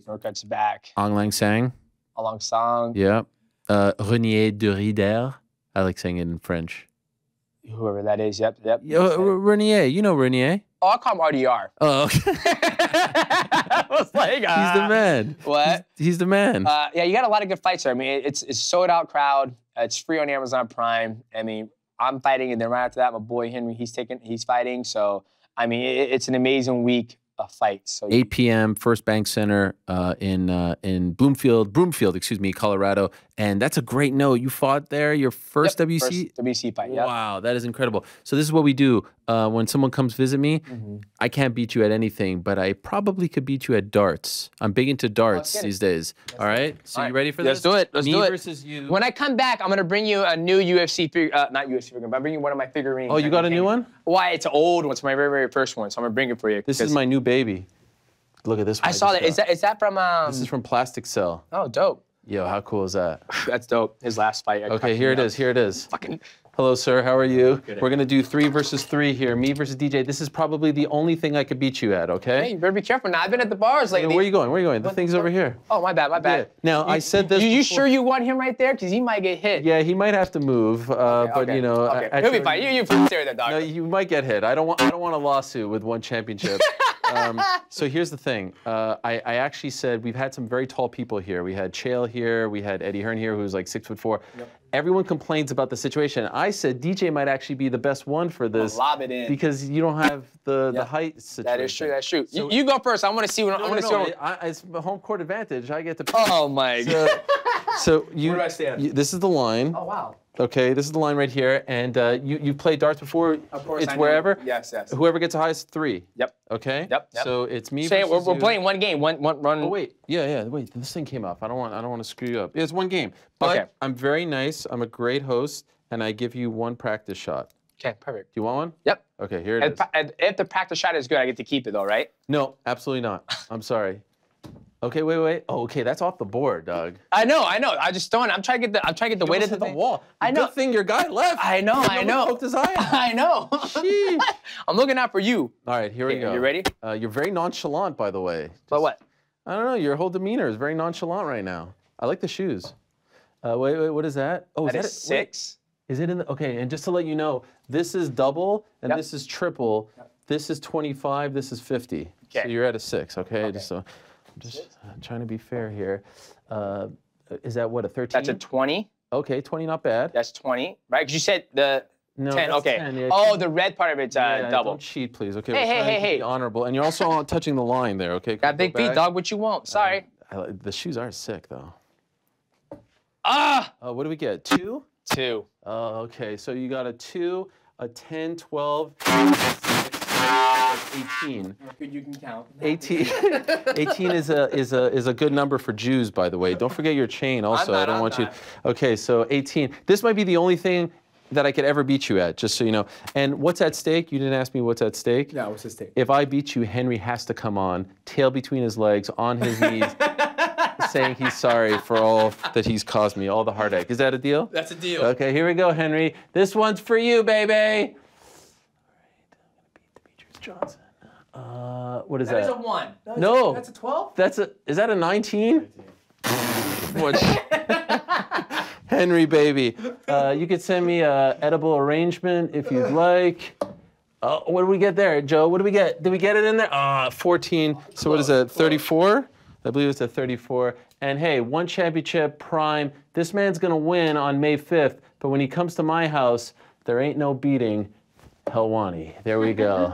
Northcutt's back. Ong Lang Sang. Ong Sang. Yeah. Renier de Rider. I like saying it in French. Whoever that is, yep. Renier, you know Renier. Oh, I call him RDR. Oh, okay. I was like, he's the man. What? He's the man. Yeah, you got a lot of good fights there. I mean, it's a sold-out crowd. It's free on Amazon Prime. I mean, I'm fighting, and then right after that, my boy Henry, he's fighting. So, I mean, it's an amazing week fight. So 8 p.m. First Bank Center in Broomfield, excuse me, Colorado. And that's a great note. You fought there, your first WC? First WC fight, yeah. Wow, that is incredible. So this is what we do. When someone comes visit me, I can't beat you at anything, but I probably could beat you at darts. I'm big into darts these days. All right? So you ready for this? Let's do it. Let's do it. Me versus you. When I come back, I'm going to bring you a new UFC figure, not UFC figure, but I'm bringing you one of my figurines. Oh, you got a new one? Why? It's an old one. It's my very, very first one, so I'm going to bring it for you. This is my new baby. Look at this one. I saw that. Is that from... This is from Plastic Cell. Oh, dope. Yo, how cool is that? That's dope. His last fight. Okay, here it is. Here it is. Fucking... Hello, sir. How are you? We're going to do 3 versus 3 here. Me versus DJ. This is probably the only thing I could beat you at, okay? Hey, you better be careful now. I've been at the bars lately. Where are you going? Where are you going? The thing's over here. Oh, my bad. My bad. Yeah. Now, I said this You sure you want him right there? Because he might get hit. Yeah, he might have to move, but you know... Okay. He'll be fine. You stare at that dog. No, you might get hit. I don't want a lawsuit with one championship. So here's the thing. I actually said we've had some very tall people here. We had Chael here. We had Eddie Hearn here, who's like 6'4". Yep. Everyone complains about the situation. I said DJ might actually be the best one for this. Lob it in. Because you don't have the height situation. That is true. That's true. So, you go first. I want to see what. It's home court advantage. I get to. Oh my god. So you. Where do I stand? This is the line. Oh wow. Okay, this is the line right here, and you've played darts before. Of course, it's wherever. Yes, yes. Whoever gets the highest 3. Yep. Okay. Yep. So it's me. Say versus we're playing one game, one run. Oh wait, yeah. Wait, this thing came off. I don't want to screw you up. It's one game. But okay. I'm very nice. I'm a great host, and I give you 1 practice shot. Okay, perfect. Do you want one? Yep. Okay, here it is. If the practice shot is good, I get to keep it though, right? No, absolutely not. I'm sorry. Okay, wait. Oh, okay, that's off the board, dog. I know. I just don't. I'm trying to get the weight of the wall. I know. Good thing your guy left. I know. Poked his eye out. I know. I'm looking out for you. All right, here we go. You ready? You're very nonchalant, by the way. But what? I don't know. Your whole demeanor is very nonchalant right now. I like the shoes. Wait. What is that? Oh, that is 6. Is it in the? Okay, and just to let you know, this is double and this is triple. Yep. This is 25. This is 50. Okay. So you're at a 6. Okay. Just so. I'm just trying to be fair here. Is that what, a 13? That's a 20. Okay, 20, not bad. That's 20, right? Because you said the 10. Okay. 10, yeah, oh, the red part of it's double. Don't cheat, please. Okay. Hey. Be honorable, and you're also touching the line there. Okay. Got big feet, dog. What you want? Sorry. The shoes are sick, though. Ah. What do we get? 2. 2. Okay. So you got a 2, a 10, 12. 18. You can count. 18. 18 is a good number for Jews, by the way. Don't forget your chain. Also, I don't want you. Okay, so 18. This might be the only thing that I could ever beat you at, just so you know. And what's at stake? You didn't ask me what's at stake. Yeah, what's at stake? If I beat you, Henry has to come on, tail between his legs, on his knees, saying he's sorry for all that he's caused me, all the heartache. Is that a deal? That's a deal. Okay, here we go, Henry. This one's for you, baby. Johnson. What is that? That is a 1. No. That's a 12? Is that a 19? Henry, baby. You could send me a edible arrangement if you'd like. What do we get there, Joe? What do we get? Did we get it in there? 14. So what is that, 34? I believe it's a 34. And hey, 1 championship, prime. This man's going to win on May 5th, but when he comes to my house, there ain't no beating Helwani. There we go.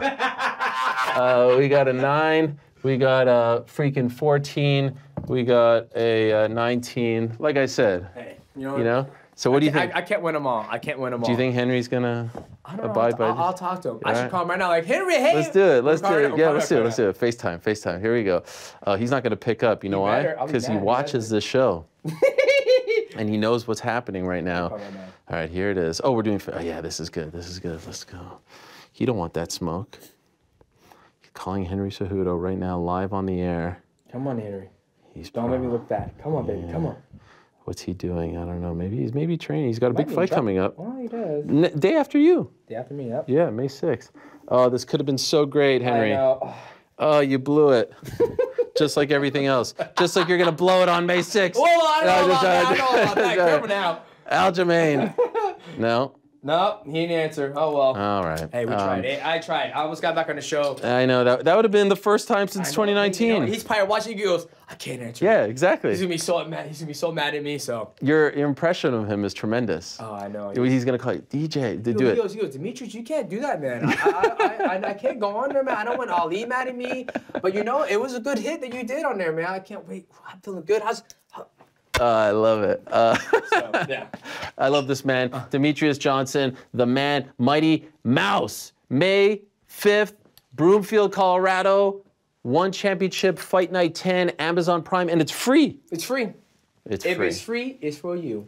We got a 9. We got a freaking 14. We got a 19. Like I said, hey, you know. So what do you think? I can't win them all. Do you think Henry's gonna abide by? I'll talk to him. I should call him right now. Like Henry, hey. Let's do it. Let's do it. Yeah, let's do it. FaceTime. Here we go. He's not gonna pick up. You know why? Because he watches this show. And he knows what's happening right now. All right, here it is. Oh, we're doing. Oh, yeah, this is good. Let's go. You don't want that smoke. You're calling Henry Cejudo right now, live on the air. Come on, Henry. Don't make me look bad. Come on, baby. Come on. What's he doing? I don't know. Maybe he's training. He's got a big fight coming up. Oh, he does. Day after you. Day after me, yep. Yeah, May 6th. Oh, this could have been so great, Henry. I know. Oh, you blew it. Just like everything else. Just like you're going to blow it on May 6th. Whoa, I don't know about that. Careful now. Aljamain. No. Nope, he didn't answer. Oh, well. All right. Hey, we tried. Hey, I tried. I almost got back on the show. I know. That would have been the first time since 2019. You know, he's probably watching. He goes, I can't answer. Yeah, exactly. He's going to be so mad. He's going to be so mad at me, so. Your impression of him is tremendous. Oh, I know. He's going to call you DJ to do it. He goes, Demetrious, you can't do that, man. I can't go on there, man. I don't want Ali mad at me. But, you know, it was a good hit that you did on there, man. I can't wait. I'm feeling good. I love it. So, yeah. I love this man. Demetrious Johnson, the man, Mighty Mouse. May 5th, Broomfield, Colorado. One Championship, Fight Night 10, Amazon Prime, and it's free. It's free. It's if free. It's free, it's for you.